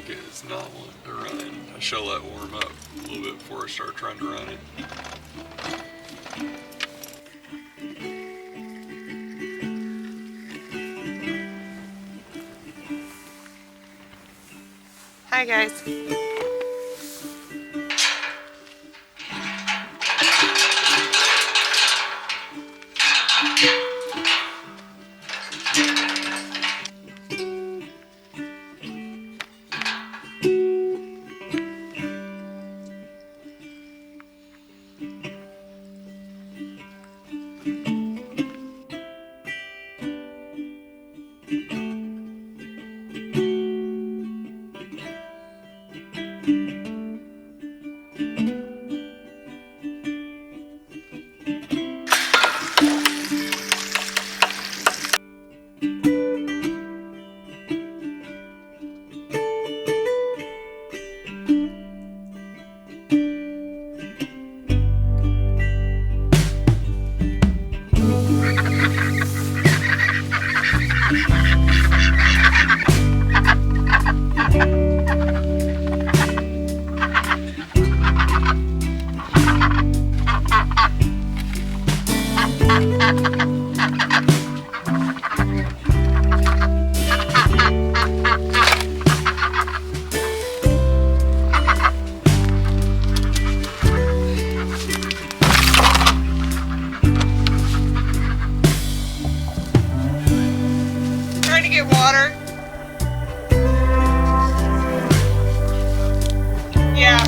bucket is not wanting to run. I shall let it warm up a little bit before I start trying to run it. Hi guys. Trying to get water. Yeah.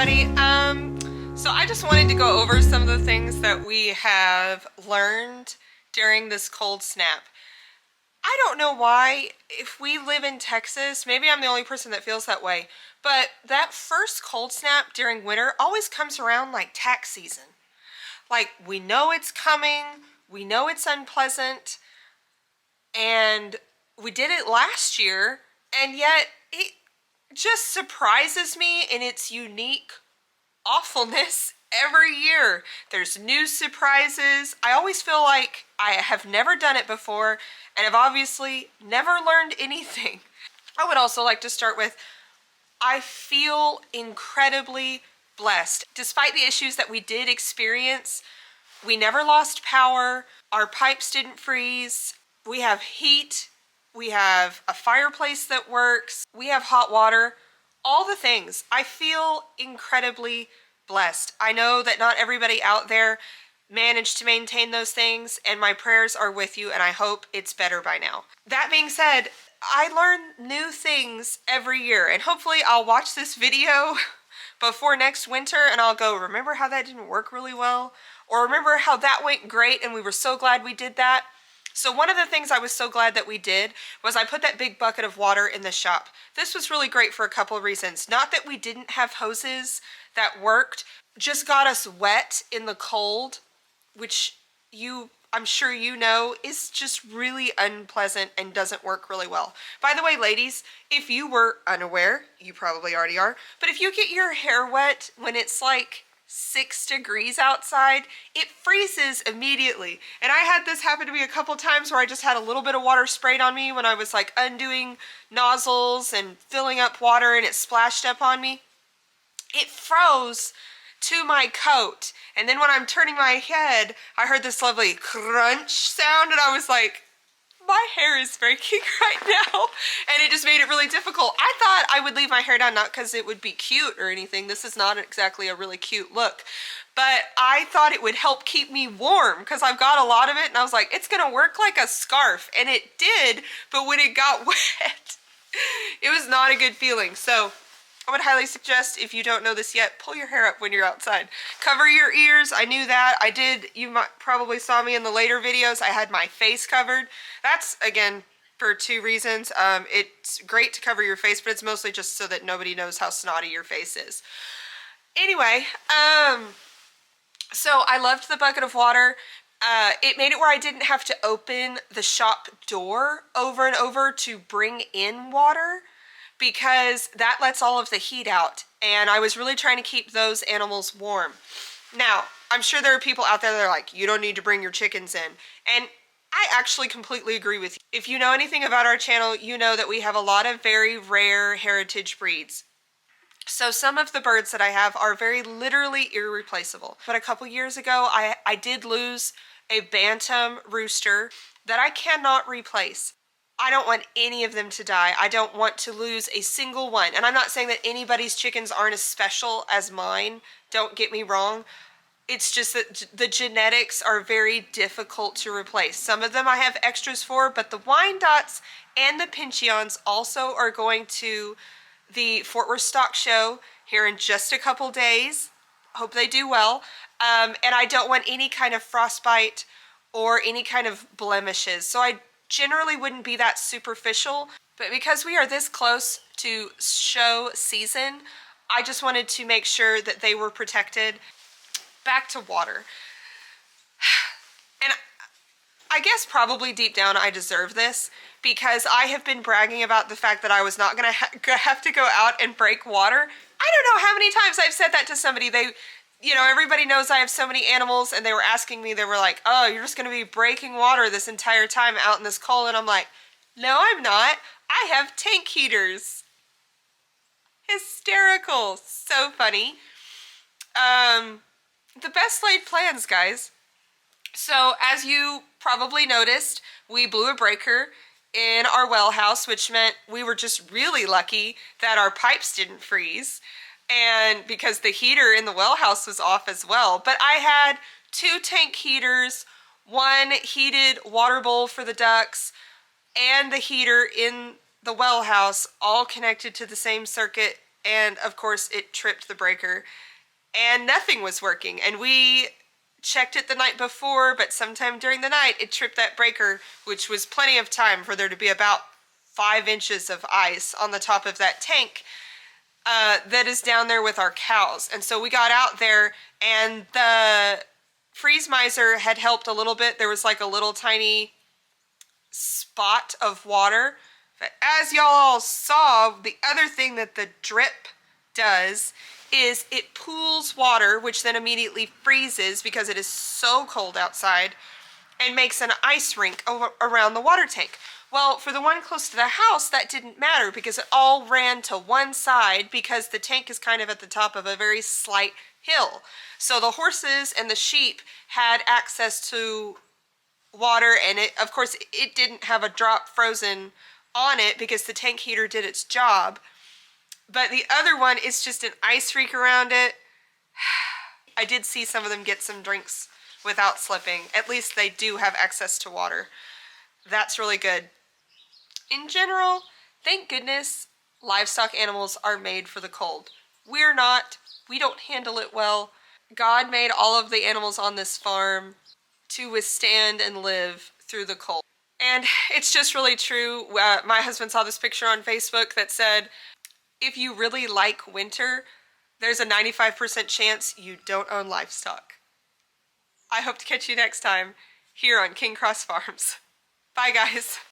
everybody. So I just wanted to go over some of the things that we have learned during this cold snap. I don't know why, if we live in Texas, maybe I'm the only person that feels that way, but that first cold snap during winter always comes around like tax season. Like, we know it's coming, we know it's unpleasant, and we did it last year, and yet it just surprises me in its unique awfulness every year. There's new surprises. I always feel like I have never done it before and have obviously never learned anything. I would also like to start with, I feel incredibly blessed. Despite the issues that we did experience, we never lost power, our pipes didn't freeze, we have heat, we have a fireplace that works, we have hot water, all the things. I feel incredibly blessed. I know that not everybody out there managed to maintain those things, and my prayers are with you, and I hope it's better by now. That being said, I learn new things every year, and hopefully I'll watch this video before next winter and I'll go, remember how that didn't work really well? Or remember how that went great and we were so glad we did that? So one of the things I was so glad that we did was I put that big bucket of water in the shop. This was really great for a couple of reasons. Not that we didn't have hoses that worked, just got us wet in the cold, which I'm sure you know is just really unpleasant and doesn't work really well. By the way, ladies, if you were unaware, you probably already are, but if you get your hair wet when it's like 6 degrees outside, it freezes immediately. And I had this happen to me a couple times where I just had a little bit of water sprayed on me when I was like undoing nozzles and filling up water and it splashed up on me. It froze to my coat, and then when I'm turning my head, I heard this lovely crunch sound, and I was like, my hair is breaking right now, and it just made it really difficult. I thought I would leave my hair down, not because it would be cute or anything. This is not exactly a really cute look, but I thought it would help keep me warm because I've got a lot of it, and I was like, it's gonna work like a scarf, and it did, but when it got wet, it was not a good feeling. So I would highly suggest, if you don't know this yet, pull your hair up when you're outside. Cover your ears. I knew that. I did. You probably saw me in the later videos. I had my face covered. That's, again, for 2 reasons. It's great to cover your face, but it's mostly just so that nobody knows how snotty your face is. Anyway, so I loved the bucket of water. It made it where I didn't have to open the shop door over and over to bring in water, because that lets all of the heat out, and I was really trying to keep those animals warm. Now, I'm sure there are people out there that are like, you don't need to bring your chickens in, and I actually completely agree with you. If you know anything about our channel, you know that we have a lot of very rare heritage breeds. So some of the birds that I have are very literally irreplaceable. But a couple years ago, I did lose a bantam rooster that I cannot replace. I don't want any of them to die. I don't want to lose a single one. And I'm not saying that anybody's chickens aren't as special as mine. Don't get me wrong. It's just that the genetics are very difficult to replace. Some of them I have extras for, but the Wyandottes and the Pincheons also are going to the Fort Worth Stock Show here in just a couple days. Hope they do well. And I don't want any kind of frostbite or any kind of blemishes. So I generally wouldn't be that superficial, but because we are this close to show season, I just wanted to make sure that they were protected. Back to water. And I guess probably deep down I deserve this, because I have been bragging about the fact that I was not gonna have to go out and break water. I don't know how many times I've said that to somebody. Everybody knows I have so many animals, and they were asking me, they were like, oh, you're just going to be breaking water this entire time out in this cold. And I'm like, no, I'm not. I have tank heaters. Hysterical. So funny. The best laid plans, guys. So as you probably noticed, we blew a breaker in our well house, which meant we were just really lucky that our pipes didn't freeze. And because the heater in the well house was off as well. But I had 2 tank heaters, 1 heated water bowl for the ducks, and the heater in the well house all connected to the same circuit and of course it tripped the breaker and nothing was working. And we checked it the night before, but sometime during the night it tripped that breaker, which was plenty of time for there to be about 5 inches of ice on the top of that tank that is down there with our cows. And so we got out there, and the freeze miser had helped a little bit. There was like a little tiny spot of water. But as y'all saw, the other thing that the drip does is it pools water, which then immediately freezes because it is so cold outside, and makes an ice rink around the water tank. Well, for the one close to the house, that didn't matter because it all ran to one side because the tank is kind of at the top of a very slight hill. So the horses and the sheep had access to water, and of course it didn't have a drop frozen on it because the tank heater did its job. But the other one is just an ice rink around it. I did see some of them get some drinks without slipping. At least they do have access to water. That's really good. In general, thank goodness livestock animals are made for the cold. We're not. We don't handle it well. God made all of the animals on this farm to withstand and live through the cold. And it's just really true. My husband saw this picture on Facebook that said, if you really like winter, there's a 95% chance you don't own livestock. I hope to catch you next time here on King Cross Farms. Bye, guys.